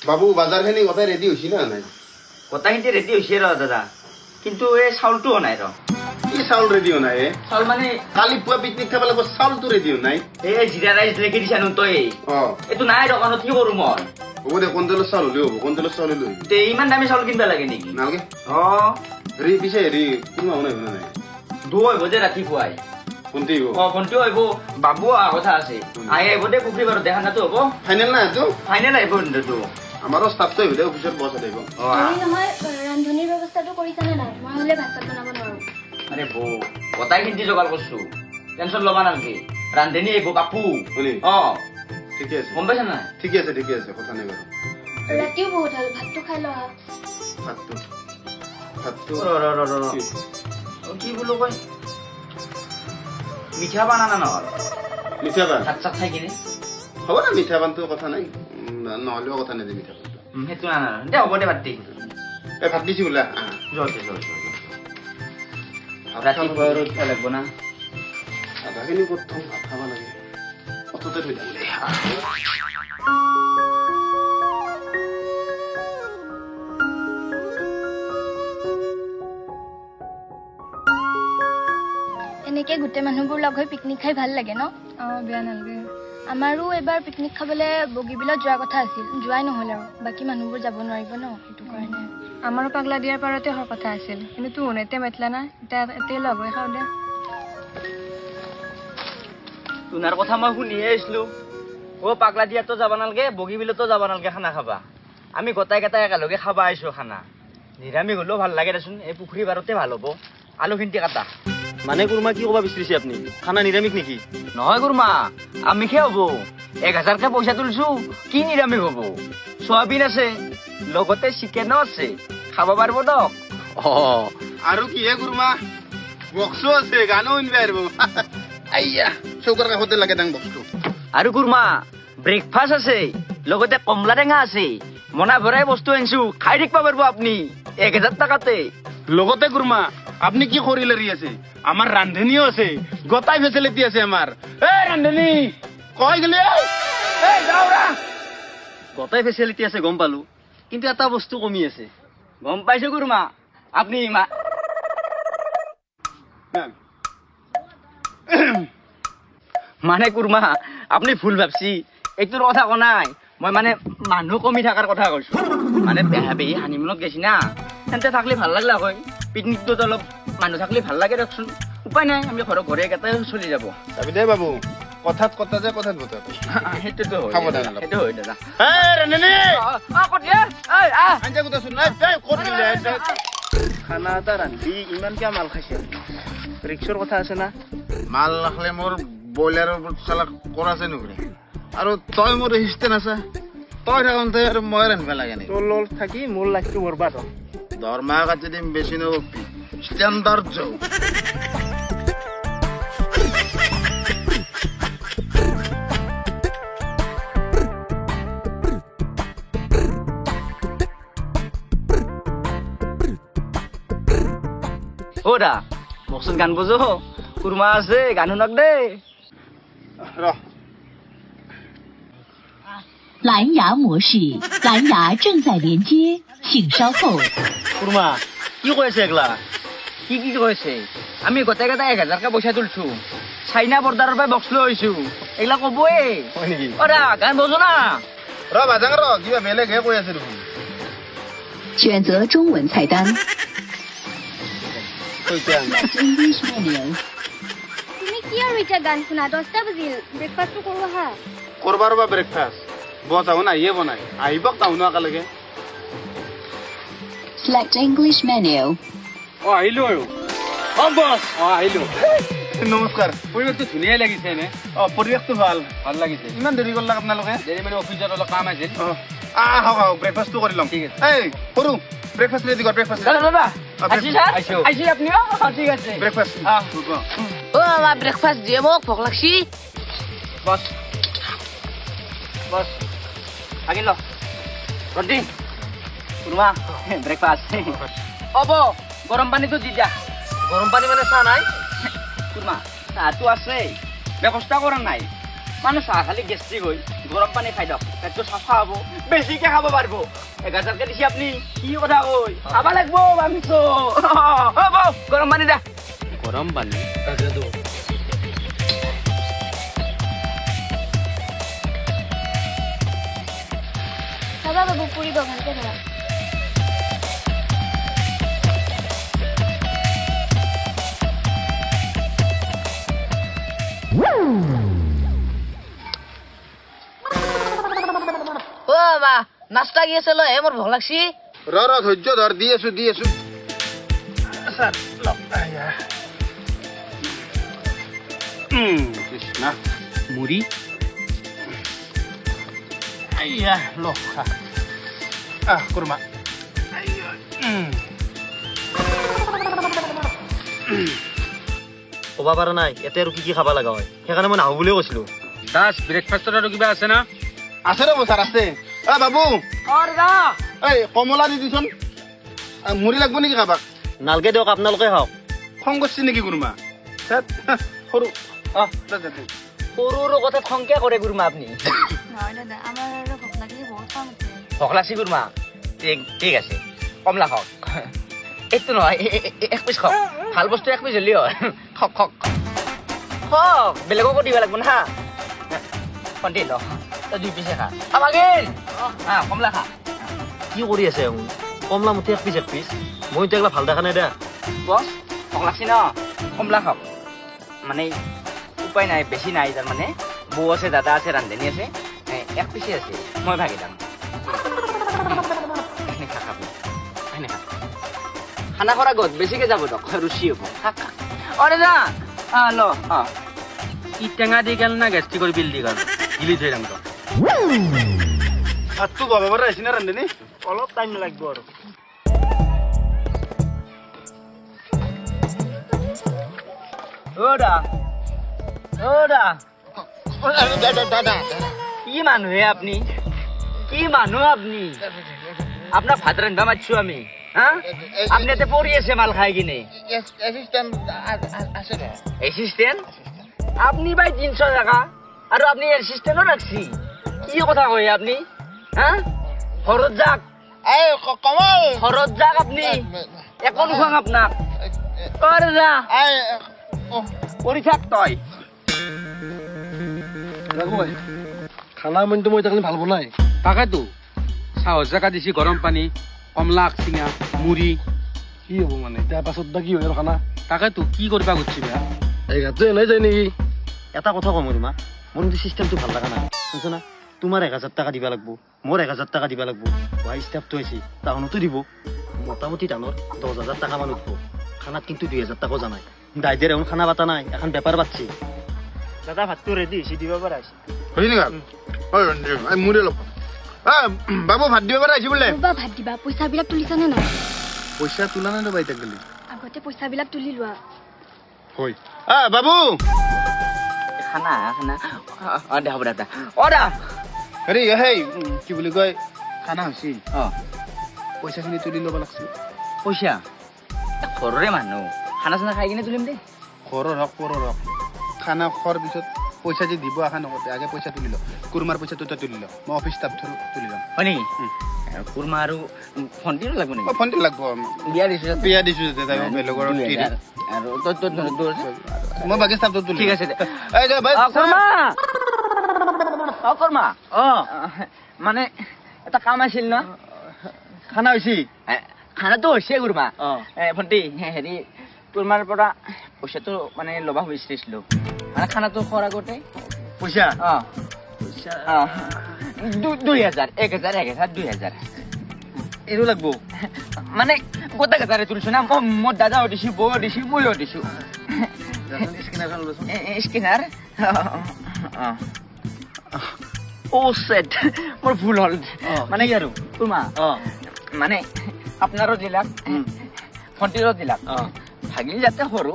বাবু বাজাৰখিনি গোটেই ৰেডি হৈছে না নাই কথাখিনি ৰেডি হৈছে ৰ দাদা কিন্তু এই চাউলটোও নাই ৰ কি চাউল ৰেডি হোৱা নাই চাউল মানে কালি পুৱা পিকনিক খাব লাগিব চাউলটো ৰেডি হোৱা নাই এই জিৰা ৰাইচ লেখি দিছানো তই এইটো নাই দোকানত কি কৰো মই হ'ব দে কণ্ট্ৰলৰ চাউল হ'লেও হ'ব কণ্ট্ৰলৰ চাউল লৈ তে ইমান দামী চাউল কিনবা লাগে নেকি নালাগে হেৰি পিছে কোনো মানুহ আহিব নাই দৈ হ'ব যে ৰাতিপুৱাই কোনটি আহিব ভণ্টিও আহিব বাবু অহা কথা আছে আহি আহিব দে পুখুৰী বাৰু দেখা নাতো হ'ব ফাইনেল না এইটো ফাইনেল আহিব কিন্তু আমাৰো ষ্টাফটো আহিব দে অফিচত বছ আহিব নহয় ৰান্ধনিৰ ব্যৱস্থাটো কৰিছানে নাই মই হ'লে ভাত চাত বনাব নোৱাৰো আৰে বৌ কথাখিনি যোগাৰ কৰিছো টেনচন ল'বা নালাগে ৰান্ধনি আহিব বাপু ঠিকে আছে গম পাইছা নাই ঠিকে আছে কথা নাই বাৰু ৰাতিও বহুত হ'ল ভাতটো খাই লোৱা ভাতটো কি বোলো কয় মিঠা পান আনা নহ'ল মিঠা পান ভাত চাত খাই কিনে হ'ব না মিঠা পানটো কথা নাই নহ'লেও কথা নাই যে মিঠা পানটো সেইটো আনা দে হ'ব দে বাতি এই ভাত দিছি বোলা ৰাতিপুৱা আৰু উঠিব লাগিব না আধাখিনি ক'ত থম ভাত খাব লাগে অথতে থৈ যাম এনেকে গোটেই মানুহবোৰ লগ হৈ পিকনিক খাই ভাল লাগে ন বেয়া নালাগে আমাৰো এবাৰ পিকনিক খাবলৈ বগীবিলত যোৱাৰ কথা আছিল যোৱাই নহ'ল আৰু বাকী মানুহবোৰ যাব নোৱাৰিব ন সেইটো কাৰণে আমাৰো পাগলা দিয়াৰ পাৰতে হোৱাৰ কথা আছিল কিন্তু তোৰ এতিয়া মাতিলা না এতিয়া লগ হৈ খাওঁ দে তোমাৰ কথা মই শুনিহে আহিছিলো পাগলা দিয়াতো যাব নালাগে বগীবিলতো যাব নালাগে খানা খাবা আমি গোটাই কেইটাই একেলগে খাবা আহিছো খানা নিৰামিষ হ'লেও ভাল লাগে দেচোন এই পুখুৰী বাৰতে ভাল হ'ব আলুখিনি কাটা মানে কুৰমা কি ক'ব বিচাৰিছে আপুনি খানা নিৰামিষ নেকি নহয় কুৰমা আমিষে হ'ব 1000কে পইচা তুলিছো কি নিৰামিষ হ'ব চয়াবিন আছে লগতে চিকেনো আছে খাব পাৰিব দক আৰু কিহে কুৰমা বক্সো আছে গানো শুনিব পাৰিব আইয়া চৌকাৰ কাষতে লাগে ডাঙৰ বক্সটো আৰু কুৰমা ব্ৰেকফাষ্ট আছে লগতে কমলা টেঙা আছে মনা ভৰাই বস্তু আনিছো খাই থাকিব পাৰিব আপুনি 1000 টকাতে লগতে কুৰমা আপুনি কি কৰিলে আছে আমাৰ ৰান্ধনীও আছে গোটাই ফেচিলিটি আছে আমাৰ এই ৰান্ধনী কই গলি এই যাওৰা গোটাই ফেচিলিটি আছে গম পালো কিন্তু এটা বস্তু কমি আছে গম পাইছো কুৰমা আপুনি মানে কুৰমা আপুনি ভুল ভাবছি এইটোৰ কথা কোৱা নাই মই মানে মানুহ কমি থকাৰ কথা কৈছো মানে বেহা বেহি হানিমুনত গেছি না তেন্তে থাকলে ভাল লাগলা হয় পিকনিকটোত অলপ মানুহ থাকলে ভাল লাগে দেচোন উপায় নাই আমি ঘৰৰ ঘৰে একেটাই চলি যাব যাবি দে বাবু কথাত কথা যে কথাত বতা সেইটোতো হয় খাব দাদা সেইটো হয় দাদা এই ৰান্ধনী কটিয়া এই আঞ্জা কথা শুন নাই ক'ত গলি খানা এটা ৰান্ধি ইমান কিয় মাল খাইছে ৰিক্সৰ কথা আছে না মাল নাখালে মোৰ ব্ৰইলাৰৰ চালা কৰা আছে নকৰে আৰু তই মোৰ এচিষ্টেণ্ট আছা তই থাকোঁতে আৰু মই ৰান্ধিব লাগে নেকি তোৰ লগত থাকি মোৰ লাইফটো বৰবাদ হ'ল দৰমহা কাটি দিম বেছি নকবি ষ্টেণ্ডাৰ্ড যাওঁ দা বকচোন গান বজো কুৰমা আছে গান শুনক দেই ৰ 蓝牙模式，蓝牙正在连接，请稍后。 কুৰমা কি কৈ আছে এগলা কি কৈছে আমি গোটেই কেইটা 1000কে পইচা তুলছো চাইনা বৰ্ডাৰৰ পৰা বক্স লৈ আহিছো এইগিলা কবয়ে হয় নেকি অৰা গান বজো না ৰ বাজাং ৰ কিবা বেলেগহে কৈ আছে দেখোন 选择中文菜单。 English menu。 তুমি কি আৰু এতিয়া গান শুনা 10টা বাজিল ব্ৰেকফাষ্টটো কৰো আহা কৰবাৰ বা ব্ৰেকফাষ্ট বছ আহো নাহিয়ে বনাই আহিবক টাউন একেলগে Select English menu。 আহিলো আৰু বছ আহিলো নমস্কাৰ পৰিৱেশটো ধুনীয়াই লাগিছে নে পৰিৱেশটো ভাল ভাল লাগিছে ইমান দেৰি কৰিলা আপোনালোকে দেৰি মানে অফিচত অলপ কাম আছিল আহক আহক ব্ৰেকফাষ্টটো কৰি ল'ম ঠিক আছে। এই সৰু ব্ৰেকফাষ্ট ৰেডি কৰ ব্ৰেকফাষ্ট দাদা আইছো। আপনিও ঠিক আছে ব্ৰেকফাষ্ট ও আমার ব্রেকফাস্ট দিয়ে মোক ভোক লাগছি বস বস আগে ল রডি কুরমা ব্রেকফাস্ট অব গরম পানি তো দি যা গৰম পানী মানে চাহ নাই কুৰমা চাহটো আছে ব্যৱস্থা কৰা নাই মানুহ চাহ খালি গেষ্ট্ৰিক হৈ গৰম পানী খাই দিয়ক পেটটো চাফা হ'ব বেছিকে খাব পাৰিব 1000কে দিছে আপুনি কি কথা কৈ খাব লাগিব মাংস গৰম পানী দে গৰম পানী চাবা বাবু পুৰিব ভালকে ধৰা অ মা নাস্তা কি আছে লৈ মোৰ ভোক লাগছি ৰ ধৈৰ্য ধৰ দি আছো কৃষ্ণ মুড়ি আইয়া ল খা কুৰমা ক'ব পৰা নাই ইয়াতে আৰু কি খাব লগা হয় সেইকাৰণে মই নাহো বুলিয়ে কৈছিলো দাস ব্ৰেকফাষ্টত আৰু কিবা আছে না আছে ৰ'ব ছাৰ আছে বাবু এই কমলা দি দিছোন মুড়ি লাগব নেকি খাবাক নালগে দিয়ক আপোনালোকে খাওক খং কৰিছে নেকি কুৰমা সৰু সৰু কথা খংকে কৰে গুৰুমা আপুনি নহয় দাদা আমাৰ আৰু ভোক লাগিলে বহুত কাম আছে ভোক লাগছি গুৰুমা ঠিক আছে কমলা খাওক এইটো নহয় এক পিচ খাওক ভাল বস্তু এক পিচ হ'লে হয় খাওক বেলেগকো দিব লাগিব না কণ্টি ল তই 2 পিচে খা আমাগিন কমলা খা কি কৰি আছে কমলা মুঠি এক পিচ মইতো এইগিলা ভাল দেখা নাই দে বছ ভোক লাগছি ন কমলা খাওক মানে উপায় নাই বেছি নাই তাৰমানে বৌ আছে দাদা আছে ৰান্ধনী আছে এক পিচে আছে মই ভাগি যাম খানা খোৱাৰ আগত বেছিকে যাব দিয়ক ৰুচি হ'ব অৰে যা ল ই টেঙা দি গেল না গেষ্ট্ৰিকৰ বিল দি গেল গিলি থৈ যাম তো ভাতটো বহাব আহিছে না ৰান্ধনী অলপ টাইম লাগিব আৰু কি মানুহে আপুনি আপোনাক ভাত ৰান্ধবা মাতিছো আমি আপনি এতে পৰি আছে মাল খাই কিনে এসিস্টেন্ট আপনি ভাই 300 টাকা আৰু আপনি এসিস্টেন্টও ৰাখছি কি কথা কয় আপনি ঘৰত যাক ঘৰত যাক আপনি একো খুৱাম আপোনাক কৰে যা পৰি থাক তই খানা মনটো মই তাকে ভাল বনাই তাকেতো চাহৰ জাকা দিছি গৰম পানী কমলা চিঙা মুড়ি কি হ'ব মানে তাৰ পাছত বা কি হয় আৰু খানা তাকেতো কি কৰিবা গুচি বেয়া এই গাতো এনেই যায় নেকি এটা কথা কম মা মোৰ কিন্তু চিষ্টেমটো ভাল লগা নাই শুনছ না তোমাৰ 1000 টাকা দিবা লাগব মোৰ 1000 টাকা দিবা লাগব ওয়াই স্টাফটো আছে তাহনতো দিব মোটামুটি টানৰ 10000 টাকা মান উঠব খানাত কিন্তু 2000 টাকা জানাই দাইদের এখন খানা বাতা নাই এখন বেপার পাচ্ছি দাদা ভাতটো রেডি হইছে দিবা পারা আছে হই নি আই মুড়ি লব বাবু ভাত দিব পাৰা আহিছি বোলে বাবা ভাত দিবা পইচাবিলাক তুলিছানে নাই পইচা তোলা নাই ৰবা ইতাক গলি আগতে পইচাবিলাক তুলি লোৱা হই বাবু খানা দে হ'ব দে অদা হেৰি হেই কি বুলি কয় খানা হৈছে পইচাখিনি তুলি ল'ব লাগছিল পইচা ঘৰৰে মানুহ খানা চানা খাই কিনে তুলিম দেই ঘৰৰ হওক পৰৰ হওক খানা খোৱাৰ পিছত পইচা যে দিব আশা নকৰোঁ আগে পইচা তুলি ল কুৰমাৰ পইচাটো তই তুলি ল মই অফিচ ষ্টাফ তুলি ল'ম হয় নেকি কুৰমা আৰু ফণ্টিও লাগব নেকি ফণ্টি লাগব বিয়া দিছো যাতে তাই বেলেগৰ আৰু মই বাকী ষ্টাফটো তুলি ঠিক আছে দে এই দে ভাই কুৰমা মানে এটা কাম আছিল ন খানা হইছি খানাটো হৈছে কুৰমা ভণ্টি হেৰি কুৰমাৰ পৰা পইচাটো মানে ল'বা বিচাৰিছিলো মানে খানাটো খোৱাৰ আগতে পইচা 2000 1000 2000 এৰো লাগব মানে গোটা গাজাৰে তুলিছো না মোৰ দাদাও দিছো বৌ দিছো মইও দিছো স্কেনাৰ ও সেট মোৰ ভুল হ'ল মানে কি আৰু কুৰমা মানে আপোনাৰো দিলাক ভণ্টিৰো দিলাক ভাগিল যাতে সৰু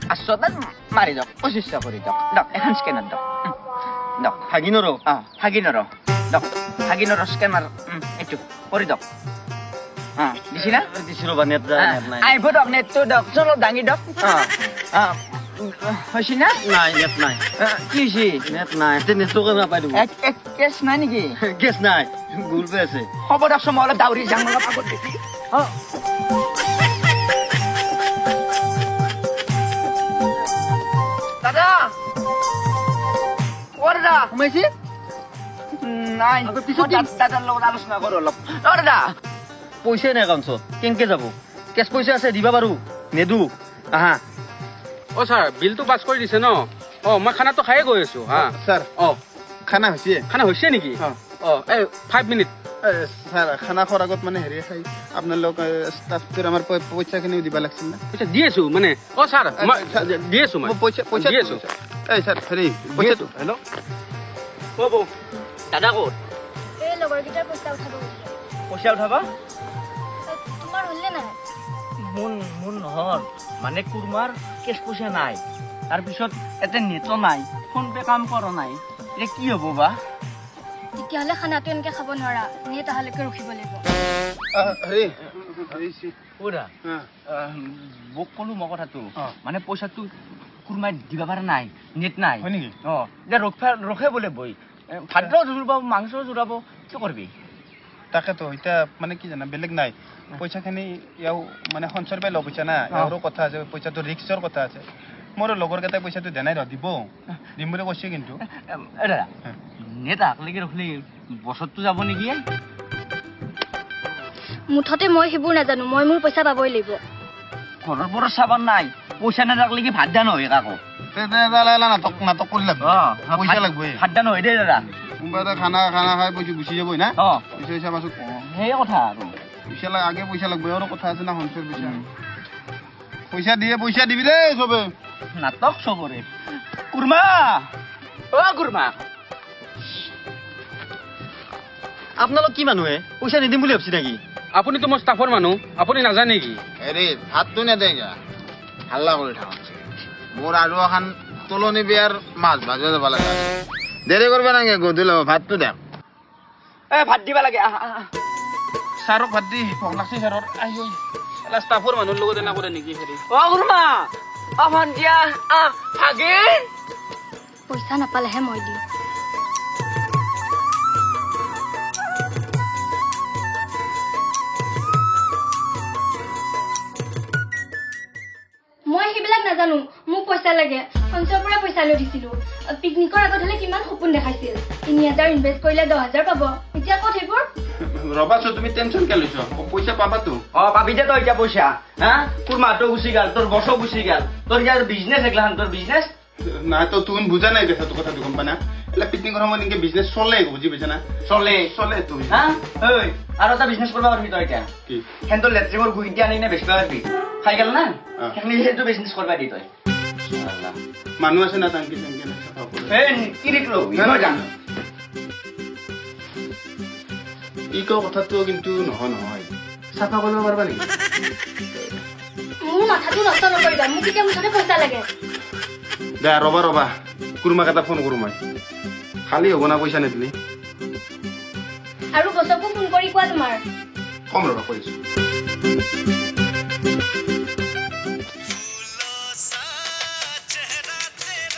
500 মাৰি দিয়ক 2500 কৰি দিয়ক এখন স্কেনাৰ দিয়ক ভাগিনৰো স্কেনাৰ এইটো কৰি দিয়ক দিছি না দিছিলো বা নেট নাই আহিব দিয়ক নেটটো দিয়ক চলো দাঙি দিয়ক হৈছে না নাই নেট নাই কি হৈছে নেট নাই নেটৱৰ্কে নাপাই দিব কেছ নাই নেকি গেছ নাই গুগল পে আছে হ'ব দেচোন মই অলপ দাউৰি যাম অলপ আগত দেখি দাদা দাদা সোমাইছে নাই দাদাৰ লগত আলোচনা কৰো অলপ দাদা পইচাই নাই একাউণ্টত কেনেকে যাব কেছ পইচা আছে দিবা বাৰু নেদু আহা অ ছাৰ বিলটো পাছ কৰি দিছে ন অ মই খানাটো খায়ে গৈ আছো হা স্যার অ খানা হৈছে খানা হৈছে নেকি অ এই 5 মিনিট স্যার খানা খোৱাৰ আগত মানে হেৰি খাই আপোনালোক ষ্টাফটোৰ আমাৰ পইচাখিনিও দিব লাগিছিল না পইচা দি আছো মানে অ ছাৰ মই দি আছো মই পইচা দি আছো এই স্যাৰ হেৰি পইচাটো হেল্ল' হ'ব দাদা ক'ত এই লগৰকেইটাৰ পইচা উঠাব গৈছে পইচা উঠাবা তোমাৰ হ'লনে নাই মোৰ নহল মানে কুৰমাৰ কেছ পইচা নাই তাৰপিছত এতিয়া নেটো নাই ফোন পে কাম কৰা নাই এতিয়া কি হ'ব বা তেতিয়াহ'লে খানাটো এনেকে খাব নোৱাৰা নে তাহালৈকে ৰখিব লাগিব হেৰি পুৰা মোক ক'লো মই কথাটো মানে পইচাটো কুৰমাই দিব পৰা নাই নেট নাই হয় নেকি অ এতিয়া ৰখে বোলে বই ভাত জোৰাব মাংস জোৰাব কি কৰিবি তাকেতো এতিয়া মানে কি জানা বেলেগ নাই পইচাখিনি ইয়াও মানে সঞ্চৰ পাই লগ পইচা না ইয়াৰো কথা আছে পইচাটো ৰিক্সৰ কথা আছে মোৰ লগৰ কেইটাই পইচাটো দেনাই দিব দিম বুলি কৈছে কিন্তু দাদা নেট আগলৈকে ৰখিলে বছৰটো যাব নেকি মুঠতে মই সেইবোৰ নাজানো মই মোৰ পইচা পাবই লাগিব ঘৰৰ পৰা চাবাৰ নাই পইচা নাথাকলে ভাত দিয়া নহয় কাকো নাটক কৰি লাগব পইচা লাগবই ভাত দিয়া নহয় দেই দাদা কোনোবা এটা খানা খাই পইচা গুচি যাবই না পইচা পাছত সেই কথা আৰু পইচা লাগবই আৰু কথা আছে না সঞ্চৰ পইচা দিবি দেই চবে নাটক চবৰে কুৰমা অ গুৰমা আপোনালোক কি মানুহে পইচা নিদিম বুলি ভাবছি নেকি আপুনিতো মোৰ ষ্টাফৰ মানুহ আপুনি নাজানে নেকি হেৰি ভাতটো নেদেগা হাল্লা কৰি থাকা মোৰ আৰু এখন তুলনি বিয়াৰ মাছ ভাজি যাব লাগে দেৰি কৰিব নাগে গধূলি ভাতটো দে ভাত দিবা লাগে ছাৰক ভাত দি ভোক লাগছে ছাৰৰ ষ্টাফৰ মানুহৰ লগত এনে কৰে নেকি হেৰি অ কুৰমা অ ভণ্টিয়া ভাগিন পইচা নাপালেহে মই দিম মই সেইবিলাক নাজানো মোক পইচা লাগে সঞ্চয়ৰ পৰা পইচা লৈ দিছিলো পিকনিকৰ আগত হলে কিমান সপোন দেখাইছিল ৩,০০০ ইনভেষ্ট কৰিলে ১০,০০০ পাব এতিয়া ক'ত সেইবোৰ ৰবাছো তুমি টেনচন কে লৈছ পইচা পাবাতো পাবি দে তই এতিয়া পইচা হা কুৰমাটো গুচি গেল তোৰ বছৰ গুচি গেল তোৰ এতিয়া বিজনেছ এগলাখান তোৰ বিজনেছ নাই তো তুমি বুজা নাই কথা কথাটো গম পানা এলা পিকনিকৰ সময়ত এনেকে বিজনেছ চলে বুজি পাইছা না চলে তুমি হা ঐ আৰু এটা বিজনেছ কৰিব পাৰিবি তই এতিয়া কি সেন্তৰ লেট্ৰিমৰ গুইটি আনি কিনে বেচিব পাৰিবি খাই গেল না সেইখিনি সেইটো বিজনেছ কৰিব দি তই মানুহ আছে না টাংকি টাংকি না চাফা কৰে কি দেখলো ই কথাটো কিন্তু নহয় চাফা কৰিব পাৰিবা নেকি মোৰ মাথাটো নষ্ট নকৰিবা মোক এতিয়া মুঠতে পইচা লাগে দে ৰবা কুৰমাক এটা ফোন কৰো মই খালি হ'ব না পইচা নিদিলি আৰু বছৰকো ফোন কৰি কোৱা তোমাৰ কম ৰবা কৰিছো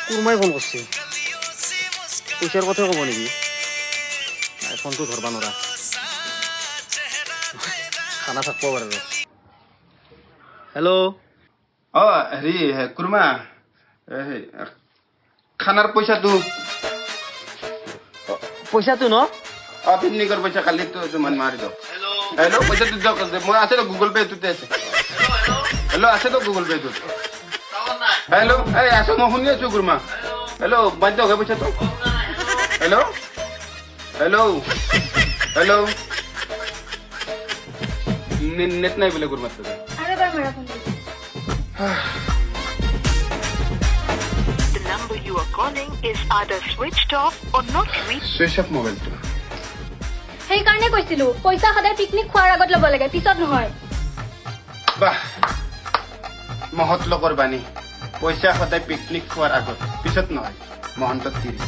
কুৰমাই ফোন কৰিছে পইচাৰ কথা ক'ব নেকি ফোনটো ধৰবা নোৱাৰা খানা থাকিব পাৰে হেল্ল' হেৰি কুৰমা খানাৰ পইচাটো ন পিকনিকৰ পইচা কালি মানে মাৰি দিয়ক হেল্ল' পইচাটো দিয়ক মই আছে তো গুগল পে'টোতে আছে হেল্ল' আছে তো গুগল পে'টোত হেল্ল' এই আছো মই শুনি আছো কুৰমা হেল্ল' বাদ দিয়ক পইচাটো হেল্ল' নেট নাই বোলে কুৰমা আৰু এবাৰ মাৰা phone The number you are calling is either switched off or not reached. Switch off মোবাইলটো সেইকাৰণে কৈছিলো পইচা সদায় পিকনিক খোৱাৰ আগত ল'ব লাগে পিছত নহয় বাহ মহৎ লোকৰ বাণী পইচা সদায় পিকনিক খোৱাৰ আগত পিছত নহয় মহন্তত তিৰি